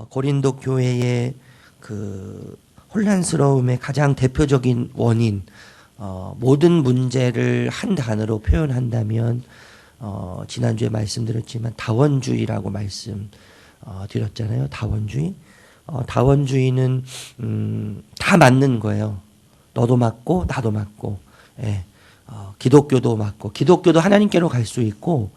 고린도 교회의 그 혼란스러움의 가장 대표적인 원인, 모든 문제를 한 단어로 표현한다면 지난주에 말씀드렸지만 다원주의라고 말씀드렸잖아요. 다원주의. 다원주의는 다 맞는 거예요. 너도 맞고 나도 맞고, 예. 기독교도 맞고, 기독교도 하나님께로 갈 수 있고,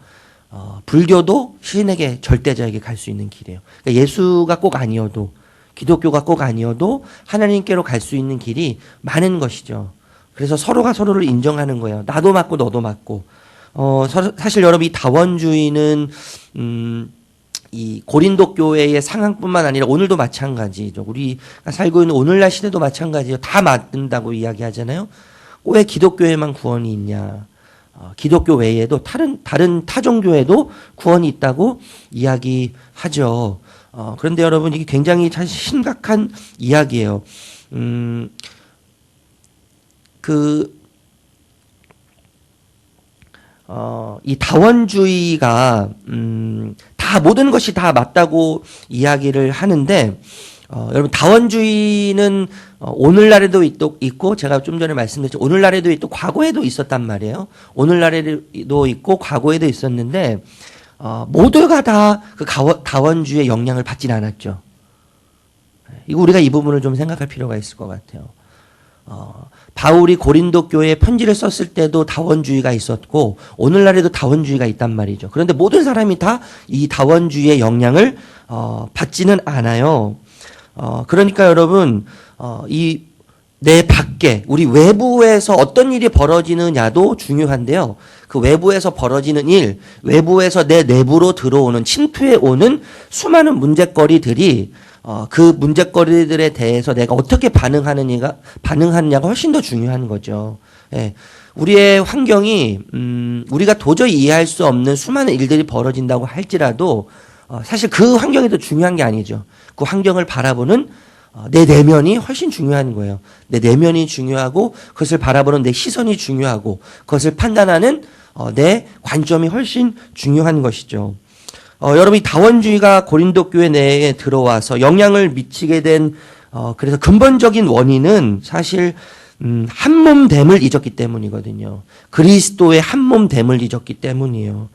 불교도 신에게 절대자에게 갈 수 있는 길이에요. 그러니까 예수가 꼭 아니어도, 기독교가 꼭 아니어도 하나님께로 갈 수 있는 길이 많은 것이죠. 그래서 서로가 서로를 인정하는 거예요. 나도 맞고 너도 맞고. 사실 여러분, 이 다원주의는 이 고린도 교회의 상황뿐만 아니라 오늘도 마찬가지죠. 우리가 살고 있는 오늘날 시대도 마찬가지예요. 다 맞는다고 이야기하잖아요. 왜 기독교에만 구원이 있냐? 기독교 외에도 다른 타종교에도 구원이 있다고 이야기하죠. 그런데 여러분, 이게 굉장히 참 심각한 이야기예요. 이 다원주의가 다 모든 것이 다 맞다고 이야기를 하는데, 여러분, 다원주의는 오늘날에도 있고, 제가 좀 전에 말씀드렸죠. 오늘날에도 있고 과거에도 있었단 말이에요. 오늘날에도 있고 과거에도 있었는데, 모두가 다 그 다원주의의 영향을 받진 않았죠. 이거 우리가 이 부분을 좀 생각할 필요가 있을 것 같아요. 바울이 고린도 교회에 편지를 썼을 때도 다원주의가 있었고, 오늘날에도 다원주의가 있단 말이죠. 그런데 모든 사람이 다 이 다원주의의 영향을 받지는 않아요. 그러니까 여러분, 내 밖에, 우리 외부에서 어떤 일이 벌어지느냐도 중요한데요. 그 외부에서 벌어지는 일, 외부에서 내 내부로 들어오는, 침투해 오는 수많은 문제거리들이 그 문제거리들에 대해서 내가 어떻게 반응하느냐가 훨씬 더 중요한 거죠. 예. 우리의 환경이, 우리가 도저히 이해할 수 없는 수많은 일들이 벌어진다고 할지라도, 사실 그 환경이 더 중요한 게 아니죠. 그 환경을 바라보는 내 내면이 훨씬 중요한 거예요. 내 내면이 중요하고, 그것을 바라보는 내 시선이 중요하고, 그것을 판단하는 내 관점이 훨씬 중요한 것이죠. 여러분, 이 다원주의가 고린도 교회 내에 들어와서 영향을 미치게 된 그래서 근본적인 원인은 사실 한몸됨을 잊었기 때문이거든요. 그리스도의 한몸됨을 잊었기 때문이에요.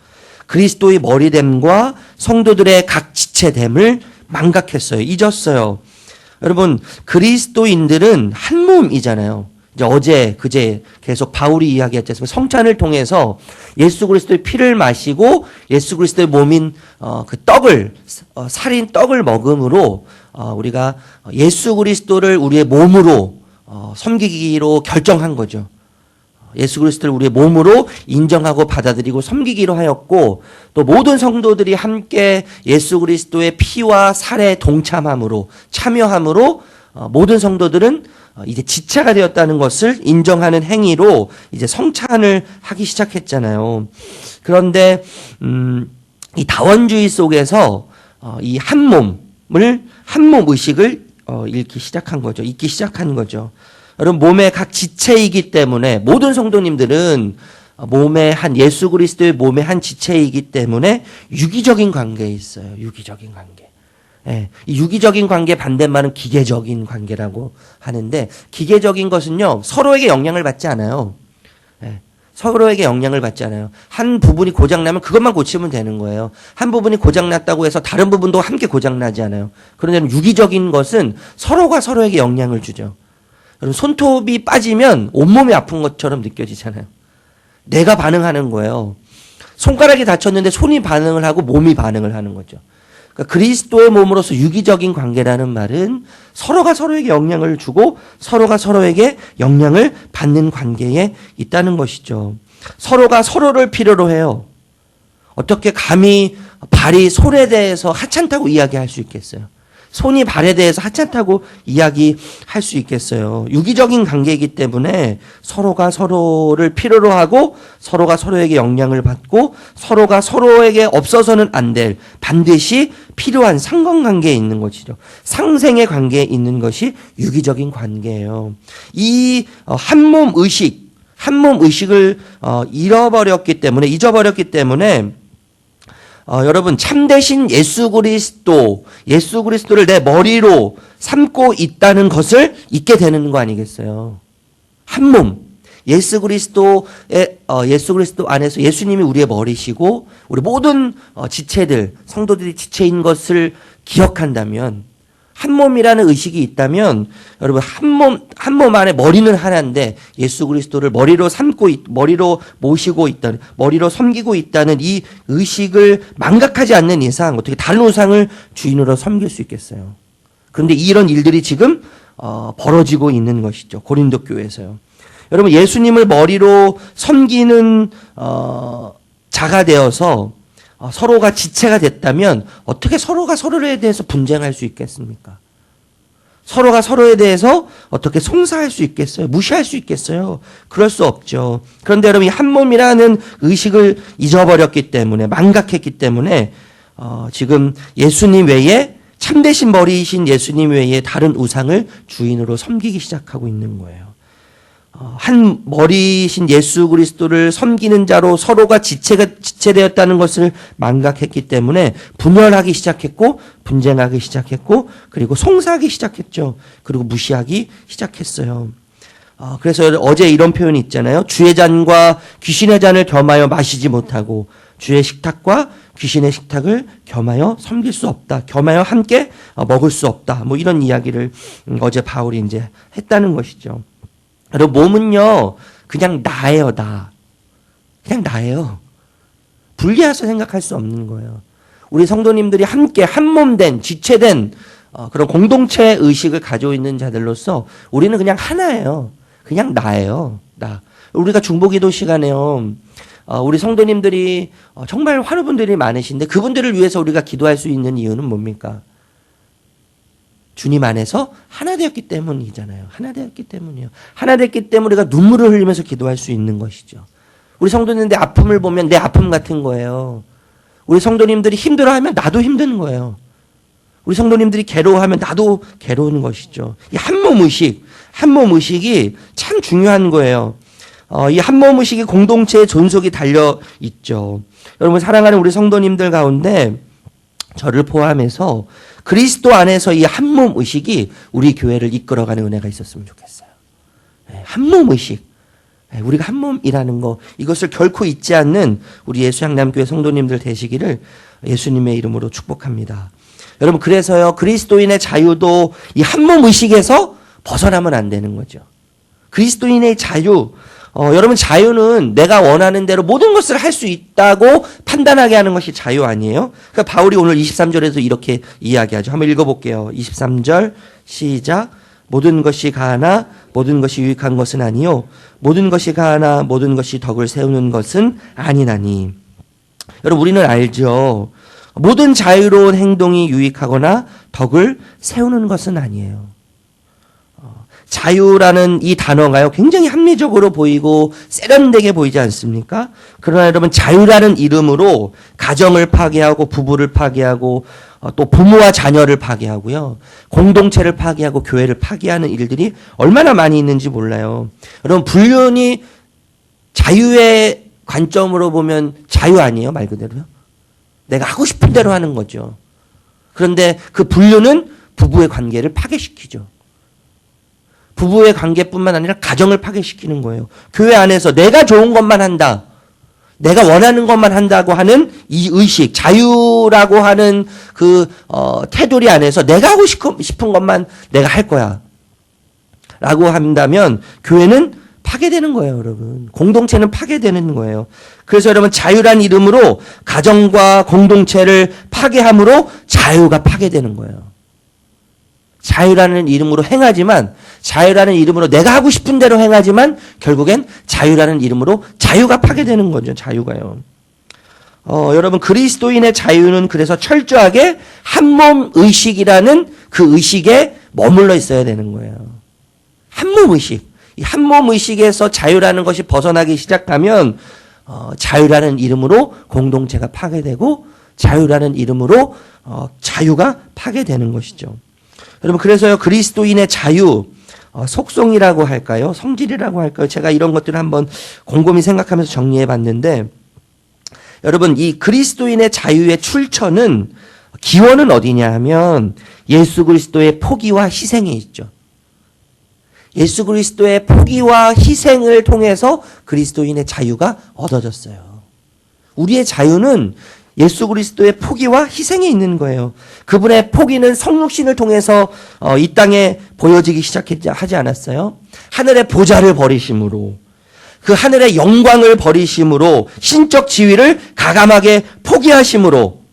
그리스도의 머리됨과 성도들의 각 지체됨을 망각했어요. 잊었어요. 여러분, 그리스도인들은 한 몸이잖아요. 이제 그제 계속 바울이 이야기했지 않습니까? 성찬을 통해서 예수 그리스도의 피를 마시고 예수 그리스도의 몸인 그 떡을, 살인 떡을 먹음으로 우리가 예수 그리스도를 우리의 몸으로 섬기기로 결정한 거죠. 예수 그리스도를 우리의 몸으로 인정하고 받아들이고 섬기기로 하였고, 또 모든 성도들이 함께 예수 그리스도의 피와 살에 동참함으로, 참여함으로 모든 성도들은 이제 지체가 되었다는 것을 인정하는 행위로 이제 성찬을 하기 시작했잖아요. 그런데 이 다원주의 속에서 이 한몸 의식을 잊기 시작한 거죠. 여러분, 몸의 각 지체이기 때문에 모든 성도님들은 예수 그리스도의 몸의 한 지체이기 때문에 유기적인 관계에 있어요. 유기적인 관계. 예, 이 유기적인 관계 반대말은 기계적인 관계라고 하는데, 기계적인 것은요, 서로에게 영향을 받지 않아요. 예, 서로에게 영향을 받지 않아요. 한 부분이 고장나면 그것만 고치면 되는 거예요. 한 부분이 고장났다고 해서 다른 부분도 함께 고장나지 않아요. 그런데 유기적인 것은 서로가 서로에게 영향을 주죠. 여러분, 손톱이 빠지면 온몸이 아픈 것처럼 느껴지잖아요. 내가 반응하는 거예요. 손가락이 다쳤는데 손이 반응을 하고 몸이 반응을 하는 거죠. 그러니까 그리스도의 몸으로서 유기적인 관계라는 말은 서로가 서로에게 영향을 주고 서로가 서로에게 영향을 받는 관계에 있다는 것이죠. 서로가 서로를 필요로 해요. 어떻게 감히 발이 손에 대해서 하찮다고 이야기할 수 있겠어요? 손이 발에 대해서 하찮다고 이야기할 수 있겠어요? 유기적인 관계이기 때문에 서로가 서로를 필요로 하고, 서로가 서로에게 영향을 받고, 서로가 서로에게 없어서는 안 될, 반드시 필요한 상관관계에 있는 것이죠. 상생의 관계에 있는 것이 유기적인 관계예요. 이 한몸 의식을 잊어버렸기 때문에 여러분 참되신 예수 그리스도를 내 머리로 삼고 있다는 것을 잊게 되는 거 아니겠어요? 한 몸. 예수 그리스도 안에서 예수님이 우리의 머리시고 우리 모든 지체들, 성도들이 지체인 것을 기억한다면, 한 몸이라는 의식이 있다면, 여러분 한 몸 안에 머리는 하나인데 예수 그리스도를 머리로 모시고 있다는, 머리로 섬기고 있다는 이 의식을 망각하지 않는 이상 어떻게 다른 우상을 주인으로 섬길 수 있겠어요? 그런데 이런 일들이 지금 벌어지고 있는 것이죠. 고린도 교회에서요. 여러분 예수님을 머리로 섬기는 자가 되어서 서로가 지체가 됐다면 어떻게 서로가 서로에 대해서 분쟁할 수 있겠습니까? 서로가 서로에 대해서 어떻게 송사할 수 있겠어요? 무시할 수 있겠어요? 그럴 수 없죠. 그런데 여러분 이 한 몸이라는 의식을 잊어버렸기 때문에, 망각했기 때문에 지금 예수님 외에, 참되신 머리이신 예수님 외에 다른 우상을 주인으로 섬기기 시작하고 있는 거예요. 한 머리이신 예수 그리스도를 섬기는 자로 서로가 지체되었다는 것을 망각했기 때문에 분열하기 시작했고, 분쟁하기 시작했고, 그리고 송사하기 시작했죠. 그리고 무시하기 시작했어요. 그래서 어제 이런 표현이 있잖아요. 주의 잔과 귀신의 잔을 겸하여 마시지 못하고 주의 식탁과 귀신의 식탁을 겸하여 섬길 수 없다. 겸하여 함께 먹을 수 없다. 뭐 이런 이야기를 어제 바울이 이제 했다는 것이죠. 여러분 몸은요 그냥 나예요. 그냥 나예요. 분리해서 생각할 수 없는 거예요. 우리 성도님들이 함께 한몸된 지체된 그런 공동체 의식을 가지고 있는 자들로서 우리는 그냥 하나예요. 그냥 나예요. 나. 우리가 중보기도 시간에요. 우리 성도님들이 정말 환우분들이 많으신데 그분들을 위해서 우리가 기도할 수 있는 이유는 뭡니까? 주님 안에서 하나 되었기 때문이잖아요. 하나 되었기 때문이요. 하나 됐기 때문에 우리가 눈물을 흘리면서 기도할 수 있는 것이죠. 우리 성도님들의 아픔을 보면 내 아픔 같은 거예요. 우리 성도님들이 힘들어하면 나도 힘든 거예요. 우리 성도님들이 괴로워하면 나도 괴로운 것이죠. 이 한몸 의식이 참 중요한 거예요. 이 한몸 의식이 공동체의 존속이 달려 있죠. 여러분 사랑하는 우리 성도님들 가운데 저를 포함해서 그리스도 안에서 이 한몸 의식이 우리 교회를 이끌어가는 은혜가 있었으면 좋겠어요. 한몸 의식. 우리가 한몸이라는 거, 이것을 결코 잊지 않는 우리 예수향남교회 성도님들 되시기를 예수님의 이름으로 축복합니다. 여러분 그래서요 그리스도인의 자유도 이 한몸 의식에서 벗어나면 안 되는 거죠. 그리스도인의 자유, 여러분 자유는 내가 원하는 대로 모든 것을 할 수 있다고 판단하게 하는 것이 자유 아니에요? 그러니까 바울이 오늘 23절에서 이렇게 이야기하죠. 한번 읽어볼게요. 23절 시작. 모든 것이 가하나 모든 것이 유익한 것은 아니요 모든 것이 가하나 모든 것이 덕을 세우는 것은 아니나니. 여러분 우리는 알죠. 모든 자유로운 행동이 유익하거나 덕을 세우는 것은 아니에요. 자유라는 이 단어가요 굉장히 합리적으로 보이고 세련되게 보이지 않습니까? 그러나 여러분 자유라는 이름으로 가정을 파괴하고 부부를 파괴하고 또 부모와 자녀를 파괴하고요 공동체를 파괴하고 교회를 파괴하는 일들이 얼마나 많이 있는지 몰라요. 여러분 불륜이 자유의 관점으로 보면 자유 아니에요? 말 그대로요. 내가 하고 싶은 대로 하는 거죠. 그런데 그 불륜은 부부의 관계를 파괴시키죠. 부부의 관계뿐만 아니라 가정을 파괴시키는 거예요. 교회 안에서 내가 좋은 것만 한다. 내가 원하는 것만 한다고 하는 이 의식, 자유라고 하는 그 테두리 안에서 내가 하고 싶은 것만 내가 할 거야. 라고 한다면 교회는 파괴되는 거예요, 여러분. 공동체는 파괴되는 거예요. 그래서 여러분 자유란 이름으로 가정과 공동체를 파괴함으로 자유가 파괴되는 거예요. 자유라는 이름으로 행하지만, 자유라는 이름으로 내가 하고 싶은 대로 행하지만 결국엔 자유라는 이름으로 자유가 파괴되는 거죠. 자유가요. 여러분 그리스도인의 자유는 그래서 철저하게 한몸 의식이라는 그 의식에 머물러 있어야 되는 거예요. 한몸 의식. 이 한몸 의식에서 자유라는 것이 벗어나기 시작하면 자유라는 이름으로 공동체가 파괴되고 자유라는 이름으로 자유가 파괴되는 것이죠. 여러분 그래서요 그리스도인의 자유, 속성이라고 할까요? 성질이라고 할까요? 제가 이런 것들을 한번 곰곰이 생각하면서 정리해 봤는데 여러분, 이 그리스도인의 자유의 출처는, 기원은 어디냐 하면 예수 그리스도의 포기와 희생에 있죠. 예수 그리스도의 포기와 희생을 통해서 그리스도인의 자유가 얻어졌어요. 우리의 자유는 예수 그리스도의 포기와 희생에 있는 거예요. 그분의 포기는 성육신을 통해서 이 땅에 보여지기 시작하지 않았어요? 하늘의 보좌를 버리심으로, 그 하늘의 영광을 버리심으로, 신적 지위를 가감하게 포기하심으로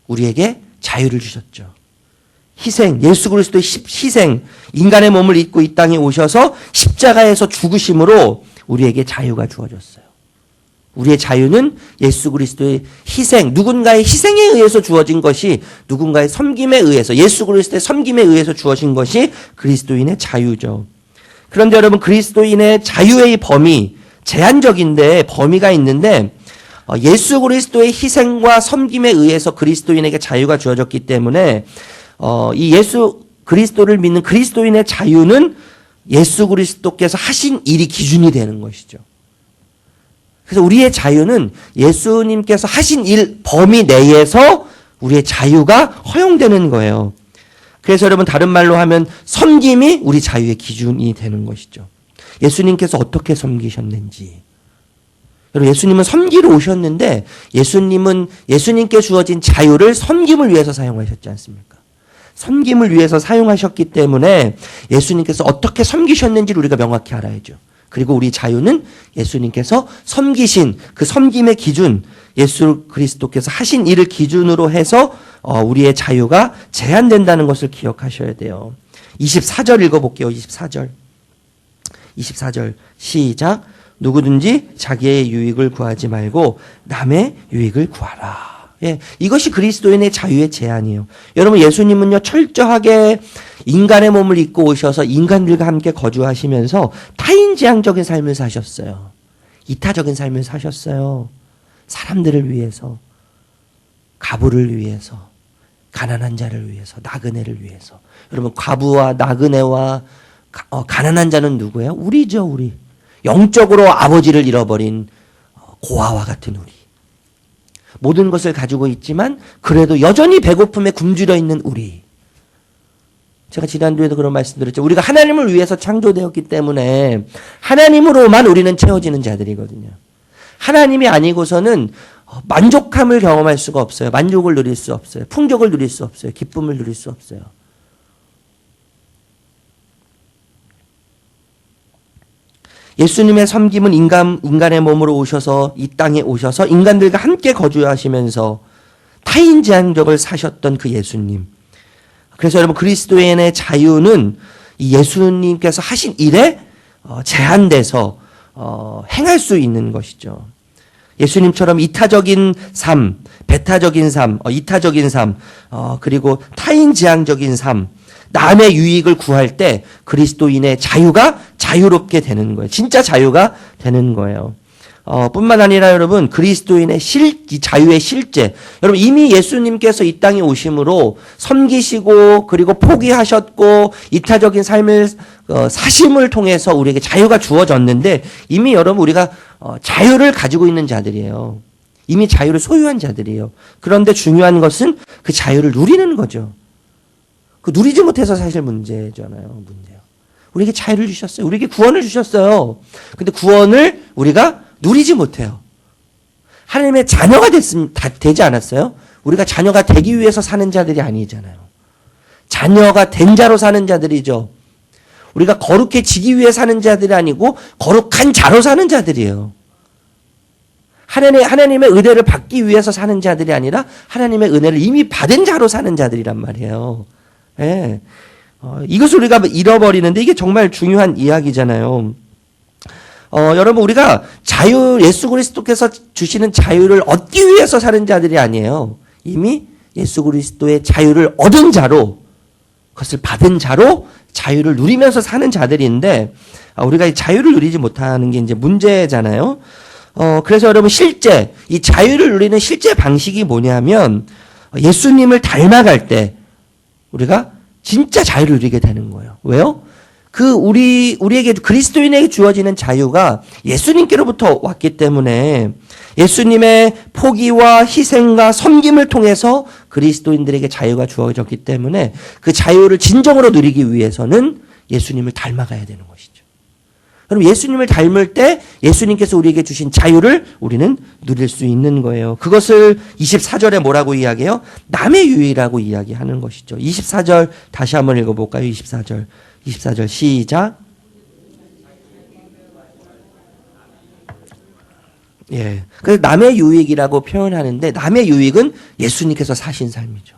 우리에게 자유를 주셨죠. 희생, 예수 그리스도의 희생, 인간의 몸을 입고 이 땅에 오셔서 십자가에서 죽으심으로 우리에게 자유가 주어졌어요. 우리의 자유는 예수 그리스도의 희생, 누군가의 희생에 의해서 주어진 것이, 누군가의 섬김에 의해서, 예수 그리스도의 섬김에 의해서 주어진 것이 그리스도인의 자유죠. 그런데 여러분, 그리스도인의 자유의 범위, 제한적인데 범위가 있는데, 예수 그리스도의 희생과 섬김에 의해서 그리스도인에게 자유가 주어졌기 때문에 이 예수 그리스도를 믿는 그리스도인의 자유는 예수 그리스도께서 하신 일이 기준이 되는 것이죠. 그래서 우리의 자유는 예수님께서 하신 일 범위 내에서 우리의 자유가 허용되는 거예요. 그래서 여러분, 다른 말로 하면 섬김이 우리 자유의 기준이 되는 것이죠. 예수님께서 어떻게 섬기셨는지. 여러분, 예수님은 섬기러 오셨는데 예수님은 예수님께 주어진 자유를 섬김을 위해서 사용하셨지 않습니까? 섬김을 위해서 사용하셨기 때문에 예수님께서 어떻게 섬기셨는지를 우리가 명확히 알아야죠. 그리고 우리 자유는 예수님께서 섬기신 그 섬김의 기준, 예수 그리스도께서 하신 일을 기준으로 해서 우리의 자유가 제한된다는 것을 기억하셔야 돼요. 24절 읽어볼게요. 24절 시작. 누구든지 자기의 유익을 구하지 말고 남의 유익을 구하라. 예, 이것이 그리스도인의 자유의 제한이에요. 여러분, 예수님은요, 철저하게 인간의 몸을 입고 오셔서 인간들과 함께 거주하시면서 타인지향적인 삶을 사셨어요. 이타적인 삶을 사셨어요. 사람들을 위해서, 가부를 위해서, 가난한 자를 위해서, 나그네를 위해서. 여러분, 과부와 나그네와 가난한 자는 누구예요? 우리죠, 우리. 영적으로 아버지를 잃어버린 고아와 같은 우리. 모든 것을 가지고 있지만 그래도 여전히 배고픔에 굶주려 있는 우리. 제가 지난주에도 그런 말씀드렸죠. 우리가 하나님을 위해서 창조되었기 때문에 하나님으로만 우리는 채워지는 자들이거든요. 하나님이 아니고서는 만족함을 경험할 수가 없어요. 만족을 누릴 수 없어요. 풍족을 누릴 수 없어요. 기쁨을 누릴 수 없어요. 예수님의 섬김은 인간의 몸으로 오셔서 이 땅에 오셔서 인간들과 함께 거주하시면서 타인지향적을 사셨던 그 예수님. 그래서 여러분, 그리스도인의 자유는 이 예수님께서 하신 일에 제한돼서 행할 수 있는 것이죠. 예수님처럼 이타적인 삶, 배타적인 삶, 이타적인 삶, 그리고 타인지향적인 삶, 남의 유익을 구할 때 그리스도인의 자유가 자유롭게 되는 거예요. 진짜 자유가 되는 거예요. 뿐만 아니라 여러분, 그리스도인의 이 자유의 실제. 여러분, 이미 예수님께서 이 땅에 오심으로 섬기시고 그리고 포기하셨고 이타적인 삶을 사심을 통해서 우리에게 자유가 주어졌는데 이미 여러분, 우리가 자유를 가지고 있는 자들이에요. 이미 자유를 소유한 자들이에요. 그런데 중요한 것은 그 자유를 누리는 거죠. 그 누리지 못해서 사실 문제잖아요. 문제요. 우리에게 자유를 주셨어요. 우리에게 구원을 주셨어요. 근데 구원을 우리가 누리지 못해요. 하나님의 자녀가 되지 않았어요? 우리가 자녀가 되기 위해서 사는 자들이 아니잖아요. 자녀가 된 자로 사는 자들이죠. 우리가 거룩해지기 위해 사는 자들이 아니고 거룩한 자로 사는 자들이에요. 하나님의 은혜를 받기 위해서 사는 자들이 아니라 하나님의 은혜를 이미 받은 자로 사는 자들이란 말이에요. 예. 이것을 우리가 잃어버리는데 이게 정말 중요한 이야기잖아요. 여러분, 우리가 예수 그리스도께서 주시는 자유를 얻기 위해서 사는 자들이 아니에요. 이미 예수 그리스도의 자유를 얻은 자로, 그것을 받은 자로 자유를 누리면서 사는 자들인데, 우리가 이 자유를 누리지 못하는 게 이제 문제잖아요. 그래서 여러분, 실제, 이 자유를 누리는 실제 방식이 뭐냐면, 예수님을 닮아갈 때, 우리가 진짜 자유를 누리게 되는 거예요. 왜요? 우리에게 그리스도인에게 주어지는 자유가 예수님께로부터 왔기 때문에 예수님의 포기와 희생과 섬김을 통해서 그리스도인들에게 자유가 주어졌기 때문에 그 자유를 진정으로 누리기 위해서는 예수님을 닮아가야 되는 것이죠. 그럼 예수님을 닮을 때 예수님께서 우리에게 주신 자유를 우리는 누릴 수 있는 거예요. 그것을 24절에 뭐라고 이야기해요? 남의 유의라고 이야기하는 것이죠. 24절 다시 한번 읽어볼까요? 24절 시작. 예. 그래서 남의 유익이라고 표현하는데 남의 유익은 예수님께서 사신 삶이죠.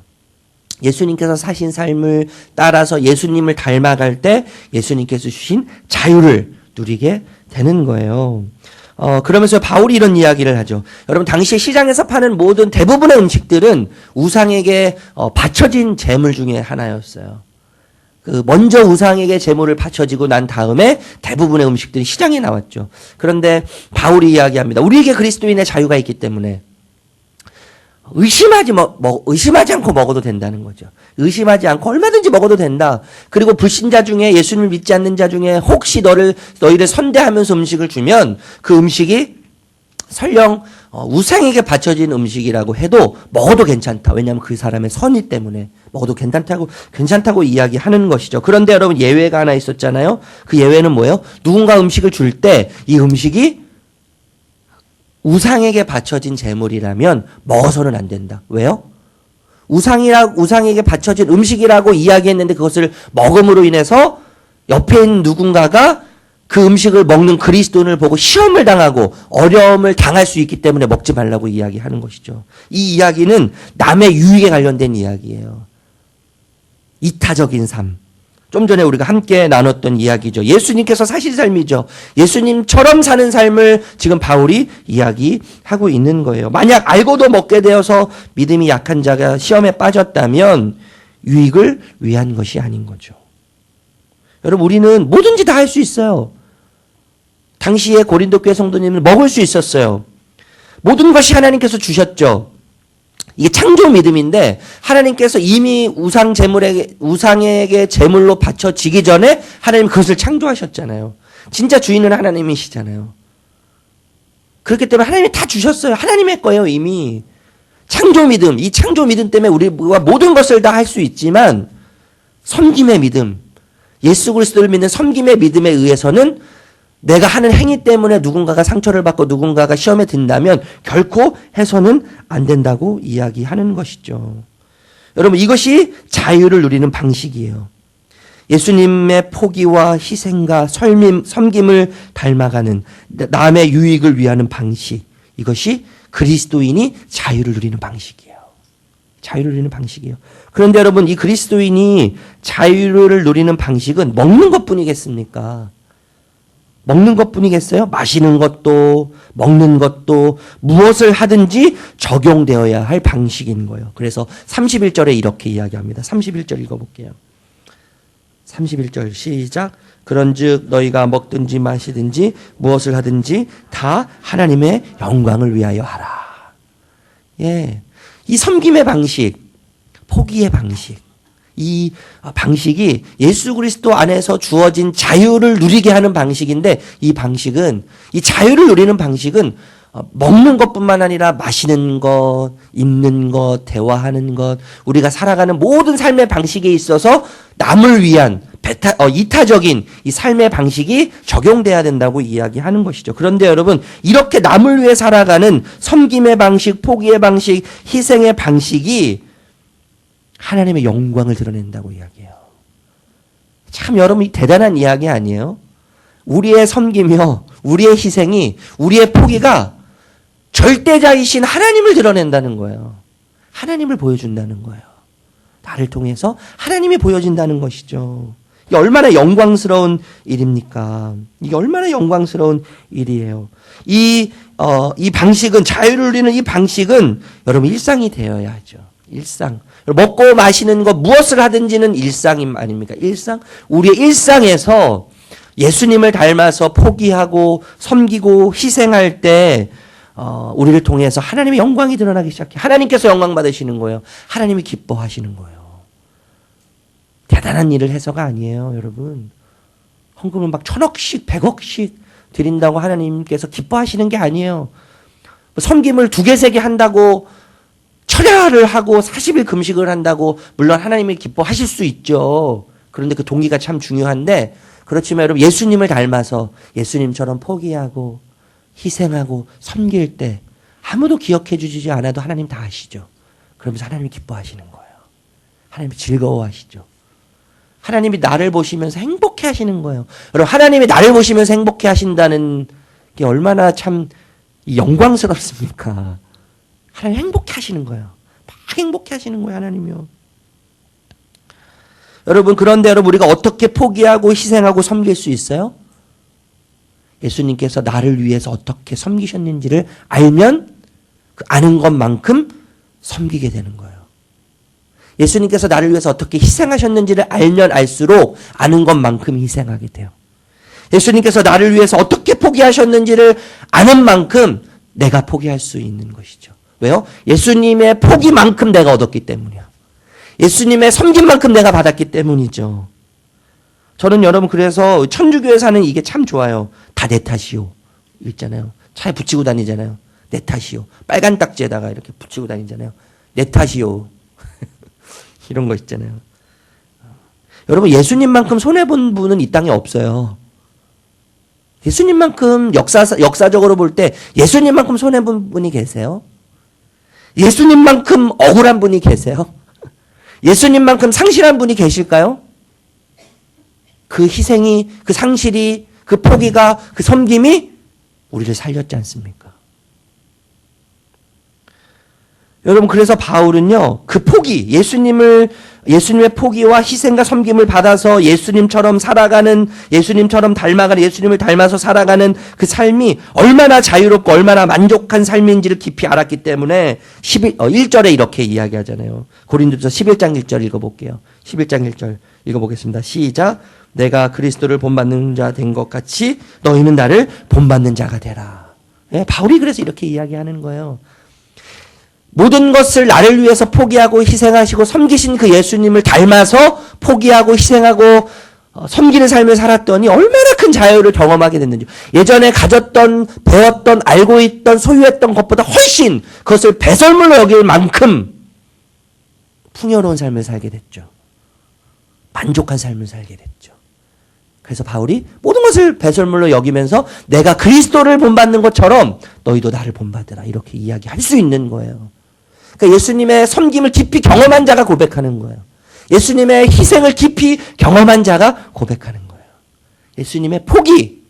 예수님께서 사신 삶을 따라서 예수님을 닮아갈 때 예수님께서 주신 자유를 누리게 되는 거예요. 그러면서 바울이 이런 이야기를 하죠. 여러분, 당시 시장에서 파는 모든 대부분의 음식들은 우상에게 바쳐진 제물 중에 하나였어요. 먼저 우상에게 제물을 바쳐지고 난 다음에 대부분의 음식들이 시장에 나왔죠. 그런데 바울이 이야기합니다. 우리에게 그리스도인의 자유가 있기 때문에 의심하지 않고 먹어도 된다는 거죠. 의심하지 않고 얼마든지 먹어도 된다. 그리고 불신자 중에 예수님을 믿지 않는 자 중에 혹시 너희를 선대하면서 음식을 주면 그 음식이 설령 우상에게 바쳐진 음식이라고 해도 먹어도 괜찮다. 왜냐하면 그 사람의 선의 때문에 먹어도 괜찮다고 이야기하는 것이죠. 그런데 여러분, 예외가 하나 있었잖아요. 그 예외는 뭐예요? 누군가 음식을 줄 때 이 음식이 우상에게 바쳐진 제물이라면 먹어서는 안 된다. 왜요? 우상에게 바쳐진 음식이라고 이야기했는데 그것을 먹음으로 인해서 옆에 있는 누군가가 그 음식을 먹는 그리스도인을 보고 시험을 당하고 어려움을 당할 수 있기 때문에 먹지 말라고 이야기하는 것이죠. 이 이야기는 남의 유익에 관련된 이야기예요. 이타적인 삶. 좀 전에 우리가 함께 나눴던 이야기죠. 예수님께서 사신 삶이죠. 예수님처럼 사는 삶을 지금 바울이 이야기하고 있는 거예요. 만약 알고도 먹게 되어서 믿음이 약한 자가 시험에 빠졌다면 유익을 위한 것이 아닌 거죠. 여러분, 우리는 뭐든지 다 할 수 있어요. 당시에 고린도 교회 성도님은 먹을 수 있었어요. 모든 것이 하나님께서 주셨죠. 이게 창조 믿음인데 하나님께서 이미 우상에게 제물로 바쳐지기 전에 하나님 그것을 창조하셨잖아요. 진짜 주인은 하나님이시잖아요. 그렇기 때문에 하나님이 다 주셨어요. 하나님의 거예요, 이미. 창조 믿음, 이 창조 믿음 때문에 우리가 모든 것을 다 할 수 있지만 섬김의 믿음, 예수 그리스도를 믿는 섬김의 믿음에 의해서는 내가 하는 행위 때문에 누군가가 상처를 받고 누군가가 시험에 든다면 결코 해서는 안 된다고 이야기하는 것이죠. 여러분, 이것이 자유를 누리는 방식이에요. 예수님의 포기와 희생과 섬김을 닮아가는 남의 유익을 위하는 방식. 이것이 그리스도인이 자유를 누리는 방식이에요. 자유를 누리는 방식이에요. 그런데 여러분, 이 그리스도인이 자유를 누리는 방식은 먹는 것뿐이겠습니까? 먹는 것뿐이겠어요? 마시는 것도 먹는 것도 무엇을 하든지 적용되어야 할 방식인 거예요. 그래서 31절에 이렇게 이야기합니다. 31절 읽어볼게요. 31절 시작. 그런즉 너희가 먹든지 마시든지 무엇을 하든지 다 하나님의 영광을 위하여 하라. 예, 이 섬김의 방식, 포기의 방식, 이 방식이 예수 그리스도 안에서 주어진 자유를 누리게 하는 방식인데 이 자유를 누리는 방식은 먹는 것뿐만 아니라 마시는 것, 입는 것, 대화하는 것, 우리가 살아가는 모든 삶의 방식에 있어서 남을 위한 이타적인 이 삶의 방식이 적용돼야 된다고 이야기하는 것이죠. 그런데 여러분, 이렇게 남을 위해 살아가는 섬김의 방식, 포기의 방식, 희생의 방식이 하나님의 영광을 드러낸다고 이야기해요. 참 여러분, 이 대단한 이야기 아니에요? 우리의 섬김이요, 우리의 희생이, 우리의 포기가 절대자이신 하나님을 드러낸다는 거예요. 하나님을 보여준다는 거예요. 나를 통해서 하나님이 보여진다는 것이죠. 이게 얼마나 영광스러운 일입니까? 이게 얼마나 영광스러운 일이에요. 이 방식은, 자유를 누리는 이 방식은 여러분 일상이 되어야 하죠. 일상. 먹고 마시는 것 무엇을 하든지는 일상임 아닙니까? 일상. 우리의 일상에서 예수님을 닮아서 포기하고 섬기고 희생할 때 우리를 통해서 하나님의 영광이 드러나기 시작해요. 하나님께서 영광 받으시는 거예요. 하나님이 기뻐하시는 거예요. 대단한 일을 해서가 아니에요, 여러분. 헌금을 막 1,000억씩, 100억씩 드린다고 하나님께서 기뻐하시는 게 아니에요. 섬김을 2개, 3개 한다고 철야를 하고 40일 금식을 한다고 물론 하나님이 기뻐하실 수 있죠. 그런데 그 동기가 참 중요한데, 그렇지만 여러분 예수님을 닮아서 예수님처럼 포기하고 희생하고 섬길 때 아무도 기억해 주지 않아도 하나님 다 아시죠. 그러면서 하나님이 기뻐하시는 거예요. 하나님이 즐거워하시죠. 하나님이 나를 보시면서 행복해 하시는 거예요. 여러분 하나님이 나를 보시면서 행복해 하신다는 게 얼마나 참 영광스럽습니까? 하나님 행복해 하시는 거예요. 막 행복해 하시는 거예요, 하나님이요. 여러분, 그런데 여러분, 우리가 어떻게 포기하고 희생하고 섬길 수 있어요? 예수님께서 나를 위해서 어떻게 섬기셨는지를 알면 그 아는 것만큼 섬기게 되는 거예요. 예수님께서 나를 위해서 어떻게 희생하셨는지를 알면 알수록 아는 것만큼 희생하게 돼요. 예수님께서 나를 위해서 어떻게 포기하셨는지를 아는 만큼 내가 포기할 수 있는 것이죠. 왜요? 예수님의 포기만큼 내가 얻었기 때문이야. 예수님의 섬김만큼 내가 받았기 때문이죠. 저는 여러분 그래서 천주교에 사는 이게 참 좋아요. 다 내 탓이요. 있잖아요. 차에 붙이고 다니잖아요. 내 탓이요. 빨간 딱지에다가 이렇게 붙이고 다니잖아요. 내 탓이요. 이런 거 있잖아요. 여러분 예수님만큼 손해본 분은 이 땅에 없어요. 예수님만큼 역사적으로 볼 때 예수님만큼 손해본 분이 계세요? 예수님만큼 억울한 분이 계세요? 예수님만큼 상실한 분이 계실까요? 그 희생이, 그 상실이, 그 포기가, 그 섬김이 우리를 살렸지 않습니까? 여러분 그래서 바울은요, 그 포기, 예수님의 포기와 희생과 섬김을 받아서 예수님처럼 살아가는, 예수님처럼 닮아가는, 예수님을 닮아서 살아가는 그 삶이 얼마나 자유롭고 얼마나 만족한 삶인지를 깊이 알았기 때문에 1절에 이렇게 이야기하잖아요. 고린도서 11장 1절 읽어볼게요. 11장 1절 읽어보겠습니다. 시작. 내가 그리스도를 본받는 자 된 것 같이 너희는 나를 본받는 자가 되라. 예, 바울이 그래서 이렇게 이야기하는 거예요. 모든 것을 나를 위해서 포기하고 희생하시고 섬기신 그 예수님을 닮아서 포기하고 희생하고 섬기는 삶을 살았더니 얼마나 큰 자유를 경험하게 됐는지. 예전에 가졌던, 배웠던, 알고 있던, 소유했던 것보다 훨씬 그것을 배설물로 여길 만큼 풍요로운 삶을 살게 됐죠. 만족한 삶을 살게 됐죠. 그래서 바울이 모든 것을 배설물로 여기면서 내가 그리스도를 본받는 것처럼 너희도 나를 본받으라 이렇게 이야기할 수 있는 거예요. 그러니까 예수님의 섬김을 깊이 경험한 자가 고백하는 거예요. 예수님의 희생을 깊이 경험한 자가 고백하는 거예요. 예수님의 포기,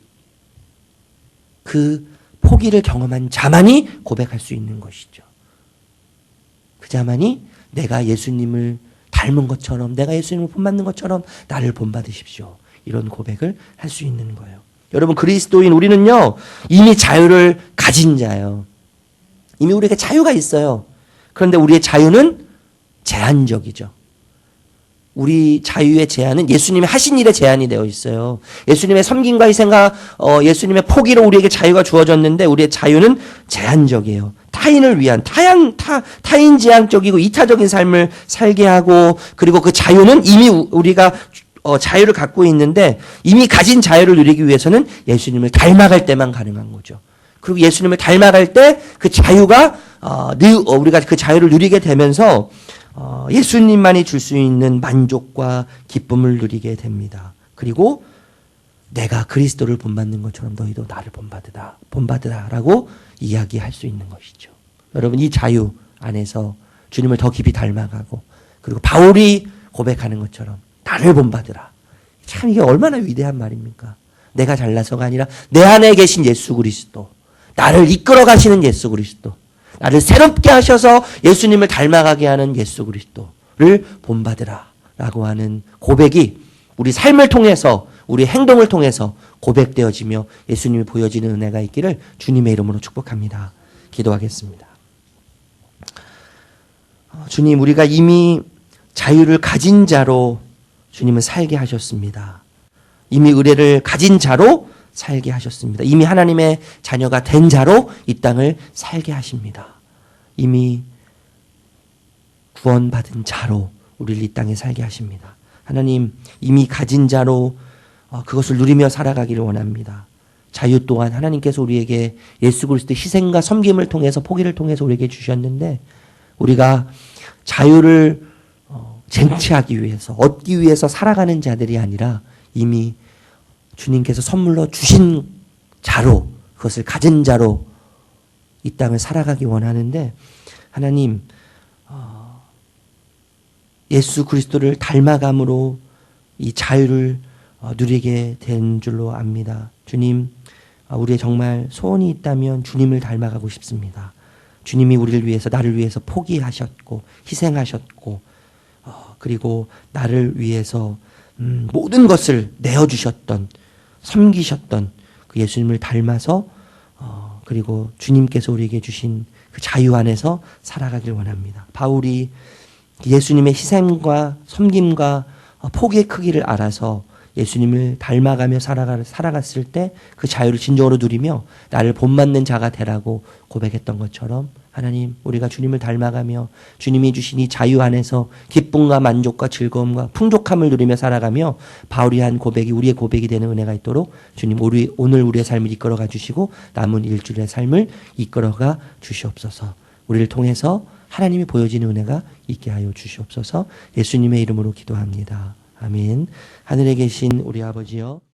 그 포기를 경험한 자만이 고백할 수 있는 것이죠. 그 자만이 내가 예수님을 닮은 것처럼, 내가 예수님을 본받는 것처럼 나를 본받으십시오. 이런 고백을 할 수 있는 거예요. 여러분 그리스도인 우리는요 이미 자유를 가진 자예요. 이미 우리에게 자유가 있어요. 그런데 우리의 자유는 제한적이죠. 우리 자유의 제한은 예수님의 하신 일에 제한이 되어 있어요. 예수님의 섬김과 희생과 예수님의 포기로 우리에게 자유가 주어졌는데 우리의 자유는 제한적이에요. 타인을 위한 타인지향적이고 이타적인 삶을 살게 하고, 그리고 그 자유는 이미 우리가 자유를 갖고 있는데 이미 가진 자유를 누리기 위해서는 예수님을 닮아갈 때만 가능한 거죠. 그리고 예수님을 닮아갈 때 그 자유가 우리가 그 자유를 누리게 되면서 예수님만이 줄 수 있는 만족과 기쁨을 누리게 됩니다. 그리고 내가 그리스도를 본받는 것처럼 너희도 나를 본받으라라고 이야기할 수 있는 것이죠. 여러분 이 자유 안에서 주님을 더 깊이 닮아가고, 그리고 바울이 고백하는 것처럼 나를 본받으라. 참 이게 얼마나 위대한 말입니까? 내가 잘나서가 아니라 내 안에 계신 예수 그리스도, 나를 이끌어 가시는 예수 그리스도, 나를 새롭게 하셔서 예수님을 닮아가게 하는 예수 그리스도를 본받으라라고 하는 고백이 우리 삶을 통해서, 우리 행동을 통해서 고백되어지며 예수님이 보여지는 은혜가 있기를 주님의 이름으로 축복합니다. 기도하겠습니다. 주님, 우리가 이미 자유를 가진 자로 주님은 살게 하셨습니다. 이미 의뢰를 가진 자로 살게 하셨습니다. 이미 하나님의 자녀가 된 자로 이 땅을 살게 하십니다. 이미 구원받은 자로 우리를 이 땅에 살게 하십니다. 하나님, 이미 가진 자로 그것을 누리며 살아가기를 원합니다. 자유 또한 하나님께서 우리에게 예수 그리스도의 희생과 섬김을 통해서 포기를 통해서 우리에게 주셨는데 우리가 자유를 쟁취하기 위해서 얻기 위해서 살아가는 자들이 아니라 이미 주님께서 선물로 주신 자로 그것을 가진 자로 이 땅을 살아가기 원하는데 하나님 예수 그리스도를 닮아감으로 이 자유를 누리게 된 줄로 압니다. 주님, 우리의 정말 소원이 있다면 주님을 닮아가고 싶습니다. 주님이 우리를 위해서 나를 위해서 포기하셨고 희생하셨고 그리고 나를 위해서 모든 것을 내어주셨던 섬기셨던 그 예수님을 닮아서 그리고 주님께서 우리에게 주신 그 자유 안에서 살아가길 원합니다. 바울이 예수님의 희생과 섬김과 포기의 크기를 알아서 예수님을 닮아가며 살아갔을 때 그 자유를 진정으로 누리며 나를 본받는 자가 되라고 고백했던 것처럼 하나님 우리가 주님을 닮아가며 주님이 주신 이 자유 안에서 기쁨과 만족과 즐거움과 풍족함을 누리며 살아가며 바울이 한 고백이 우리의 고백이 되는 은혜가 있도록 주님 오늘 우리의 삶을 이끌어가 주시고 남은 일주일의 삶을 이끌어가 주시옵소서. 우리를 통해서 하나님이 보여지는 은혜가 있게 하여 주시옵소서. 예수님의 이름으로 기도합니다. 아멘. 하늘에 계신 우리 아버지여